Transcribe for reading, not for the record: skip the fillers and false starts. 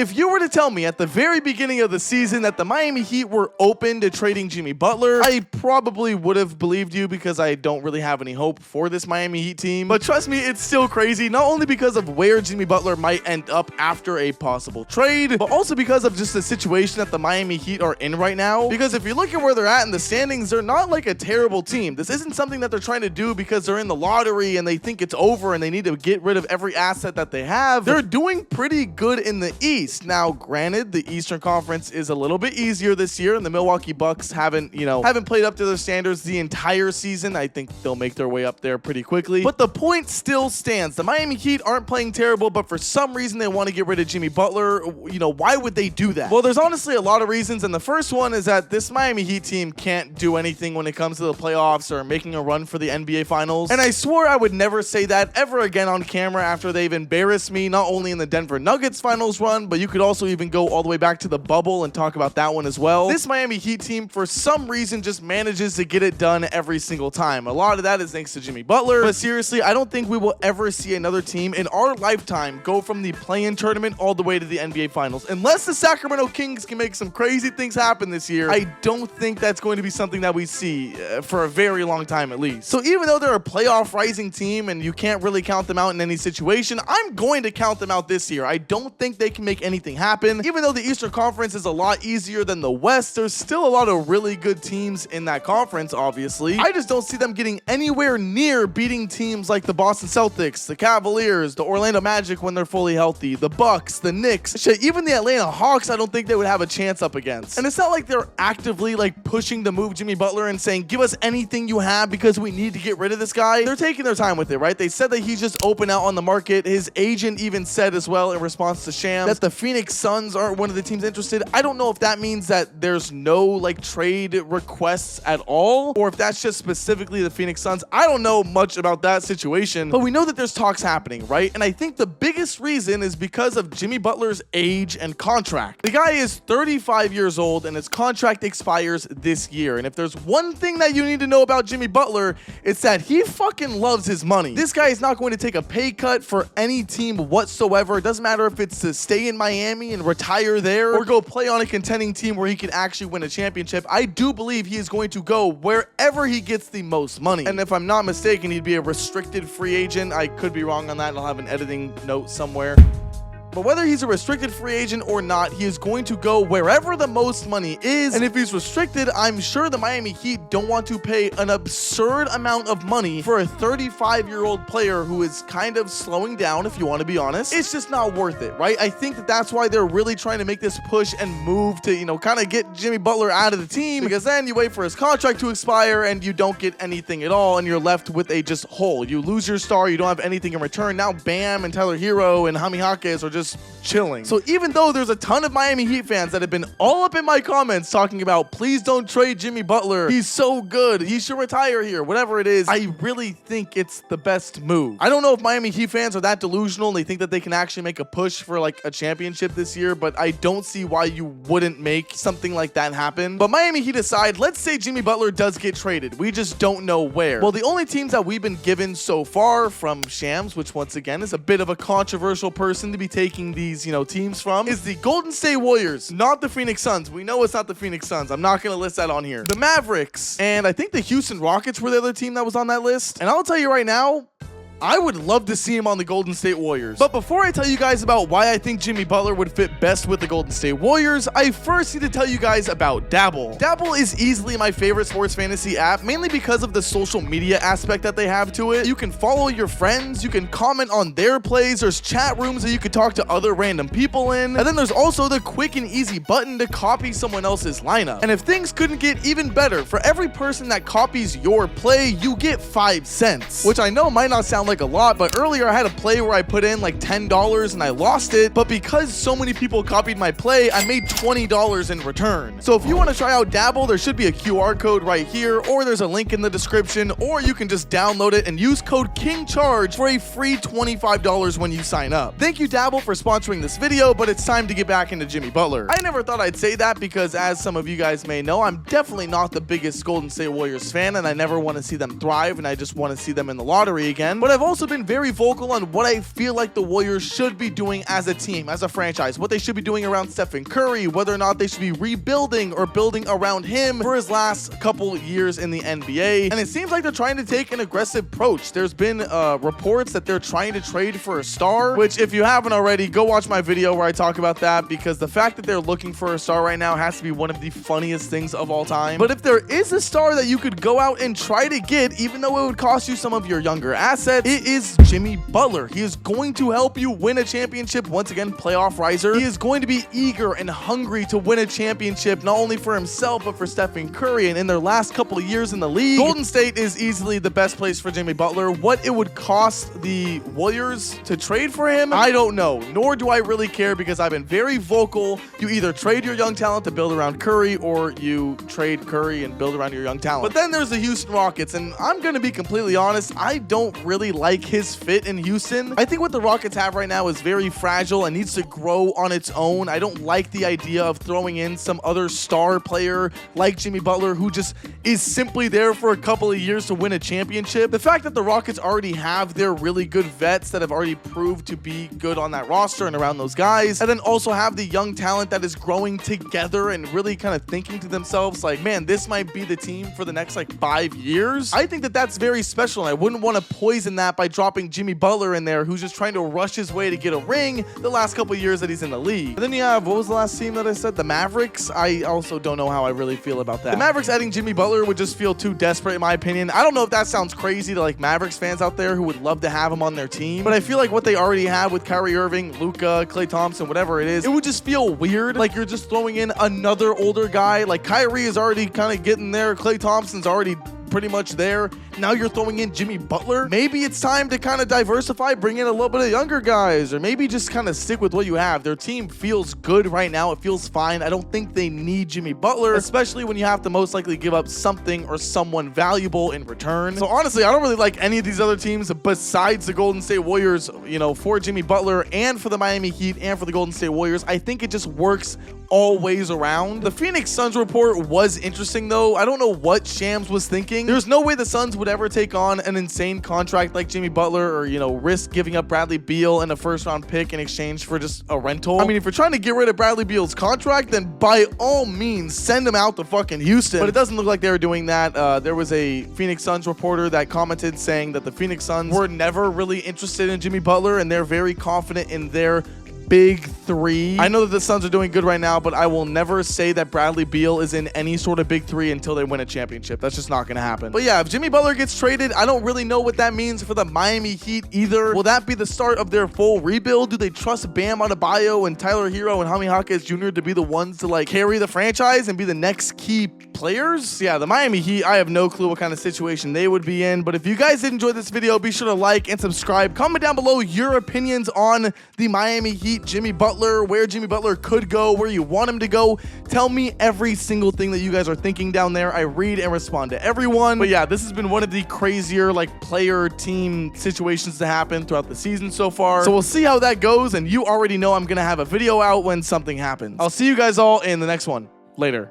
if you were to tell me at the very beginning of the season that the Miami Heat were open to trading Jimmy Butler, I probably would have believed you because I don't really have any hope for this Miami Heat team. But trust me, it's still crazy, not only because of where Jimmy Butler might end up after a possible trade, but also because of just the situation that the Miami Heat are in right now. Because if you look at where they're at in the standings, they're not like a terrible team. This isn't something that they're trying to do because they're in the lottery and they think it's over and they need to get rid of every asset that they have. They're doing pretty good in the East. Now, granted, the Eastern Conference is a little bit easier this year, and the Milwaukee Bucks haven't played up to their standards the entire season. I think they'll make their way up there pretty quickly. But the point still stands. The Miami Heat aren't playing terrible, but for some reason they want to get rid of Jimmy Butler. Why would they do that? Well, there's honestly a lot of reasons, and the first one is that this Miami Heat team can't do anything when it comes to the playoffs or making a run for the NBA Finals. And I swore I would never say that ever again on camera after they've embarrassed me, not only in the Denver Nuggets Finals run, but you could also even go all the way back to the bubble and talk about that one as well. This Miami Heat team, for some reason, just manages to get it done every single time. A lot of that is thanks to Jimmy Butler, but seriously, I don't think we will ever see another team in our lifetime go from the play-in tournament all the way to the NBA Finals. Unless the Sacramento Kings can make some crazy things happen this year, I don't think that's going to be something that we see for a very long time at least. So even though they're a playoff rising team and you can't really count them out in any situation, I'm going to count them out this year. I don't think they can make anything happen. Even though the Eastern Conference is a lot easier than the West, there's still a lot of really good teams in that conference, obviously. I just don't see them getting anywhere near beating teams like the Boston Celtics, the Cavaliers, the Orlando Magic when they're fully healthy, the Bucks, the Knicks, shit, even the Atlanta Hawks, I don't think they would have a chance up against. And it's not like they're actively pushing to move Jimmy Butler and saying, give us anything you have because we need to get rid of this guy. They're taking their time with it, right? They said that he's just open out on the market. His agent even said as well in response to Shams that the Phoenix Suns aren't one of the teams interested. I don't know if that means that there's no trade requests at all, or if that's just specifically the Phoenix Suns. I don't know much about that situation, but we know that there's talks happening, right? And I think the biggest reason is because of Jimmy Butler's age and contract. The guy is 35 years old and his contract expires this year. And if there's one thing that you need to know about Jimmy Butler, it's that he fucking loves his money. This guy is not going to take a pay cut for any team whatsoever. It doesn't matter if it's to stay in Miami and retire there or go play on a contending team where he can actually win a championship. I do believe he is going to go wherever he gets the most money. And if I'm not mistaken, he'd be a restricted free agent. I could be wrong on that. I'll have an editing note somewhere. But whether he's a restricted free agent or not, he is going to go wherever the most money is. And if he's restricted, I'm sure the Miami Heat don't want to pay an absurd amount of money for a 35-year-old player who is kind of slowing down, if you want to be honest. It's just not worth it, right? I think that that's why they're really trying to make this push and move to, kind of get Jimmy Butler out of the team, because then you wait for his contract to expire and you don't get anything at all, and you're left with a just hole. You lose your star, you don't have anything in return. Now Bam and Tyler Hero and Jaime Jaquez are just chilling. So even though there's a ton of Miami Heat fans that have been all up in my comments talking about, please don't trade Jimmy Butler, he's so good, he should retire here, whatever it is, I really think it's the best move. I don't know if Miami Heat fans are that delusional and they think that they can actually make a push for a championship this year, but I don't see why you wouldn't make something like that happen. But Miami Heat aside, let's say Jimmy Butler does get traded. We just don't know where. Well, the only teams that we've been given so far from Shams, which once again is a bit of a controversial person to be taking these teams from, is the Golden State Warriors, not the Phoenix Suns. We know it's not the Phoenix Suns. I'm not going to list that on here. The Mavericks, and I think the Houston Rockets were the other team that was on that list. And I'll tell you right now, I would love to see him on the Golden State Warriors. But before I tell you guys about why I think Jimmy Butler would fit best with the Golden State Warriors, I first need to tell you guys about Dabble. Dabble is easily my favorite sports fantasy app, mainly because of the social media aspect that they have to it. You can follow your friends, you can comment on their plays, there's chat rooms that you could talk to other random people in, and then there's also the quick and easy button to copy someone else's lineup. And if things couldn't get even better, for every person that copies your play, you get 5 cents, which I know might not sound like a lot, but earlier I had a play where I put in $10 and I lost it, but because so many people copied my play, I made $20 in return. So if you want to try out Dabble, there should be a QR code right here, or there's a link in the description, or you can just download it and use code KingCharge for a free $25 when you sign up. Thank you, Dabble, for sponsoring this video, but it's time to get back into Jimmy Butler. I never thought I'd say that because, as some of you guys may know, I'm definitely not the biggest Golden State Warriors fan, and I never want to see them thrive, and I just want to see them in the lottery again. But I've also been very vocal on what I feel like the Warriors should be doing as a team, as a franchise, what they should be doing around Stephen Curry, whether or not they should be rebuilding or building around him for his last couple years in the NBA. And it seems like they're trying to take an aggressive approach. There's been reports that they're trying to trade for a star, which if you haven't already, go watch my video where I talk about that, because the fact that they're looking for a star right now has to be one of the funniest things of all time. But if there is a star that you could go out and try to get, even though it would cost you some of your younger assets, it is Jimmy Butler. He is going to help you win a championship. Once again, playoff riser. He is going to be eager and hungry to win a championship, not only for himself, but for Stephen Curry. And in their last couple of years in the league, Golden State is easily the best place for Jimmy Butler. What it would cost the Warriors to trade for him, I don't know, nor do I really care, because I've been very vocal. You either trade your young talent to build around Curry, or you trade Curry and build around your young talent. But then there's the Houston Rockets, and I'm going to be completely honest, I don't really like his fit in Houston. I think what the Rockets have right now is very fragile and needs to grow on its own. I don't like the idea of throwing in some other star player like Jimmy Butler, who just is simply there for a couple of years to win a championship. The fact that the Rockets already have their really good vets that have already proved to be good on that roster and around those guys, and then also have the young talent that is growing together and really kind of thinking to themselves like, man, this might be the team for the next like 5 years. I think that that's very special, and I wouldn't want to poison that by dropping Jimmy Butler in there, who's just trying to rush his way to get a ring the last couple of years that he's in the league. And then you have, what was the last team that I said? The Mavericks. I also don't know how I really feel about that. The Mavericks adding Jimmy Butler would just feel too desperate in my opinion. I don't know if that sounds crazy to like Mavericks fans out there who would love to have him on their team, but I feel like what they already have with Kyrie Irving, Luka, Klay Thompson, whatever it is, it would just feel weird. Like you're just throwing in another older guy. Like Kyrie is already kind of getting there. Klay Thompson's already pretty much there. Now you're throwing in Jimmy Butler. Maybe it's time to kind of diversify, bring in a little bit of younger guys, or maybe just kind of stick with what you have. Their team feels good right now. It feels fine. I don't think they need Jimmy Butler, especially when you have to most likely give up something or someone valuable in return. So honestly, I don't really like any of these other teams besides the Golden State Warriors, you know, for Jimmy Butler and for the Miami Heat and for the Golden State Warriors. I think it just works all ways around. The Phoenix Suns report was interesting though. I don't know what Shams was thinking. There's no way the Suns would ever take on an insane contract like Jimmy Butler, or, you know, risk giving up Bradley Beal and a first-round pick in exchange for just a rental. I mean, if you're trying to get rid of Bradley Beal's contract, then by all means send him out to fucking Houston. But it doesn't look like they were doing that. There was a Phoenix Suns reporter that commented saying that the Phoenix Suns were never really interested in Jimmy Butler, and they're very confident in their big three. I know that the Suns are doing good right now, but I will never say that Bradley Beal is in any sort of big three until they win a championship. That's just not going to happen. But yeah, if Jimmy Butler gets traded, I don't really know what that means for the Miami Heat either. Will that be the start of their full rebuild? Do they trust Bam Adebayo and Tyler Hero and Jaime Jaquez Jr. to be the ones to like carry the franchise and be the next key players? Yeah, the Miami Heat, I have no clue what kind of situation they would be in. But if you guys did enjoy this video, be sure to like and subscribe. Comment down below your opinions on the Miami Heat, Jimmy Butler, where Jimmy Butler could go, where you want him to go. Tell me every single thing that you guys are thinking down there. I read and respond to everyone. But yeah, this has been one of the crazier like player team situations to happen throughout the season so far. So we'll see how that goes, and you already know I'm gonna have a video out when something happens. I'll see you guys all in the next one. Later.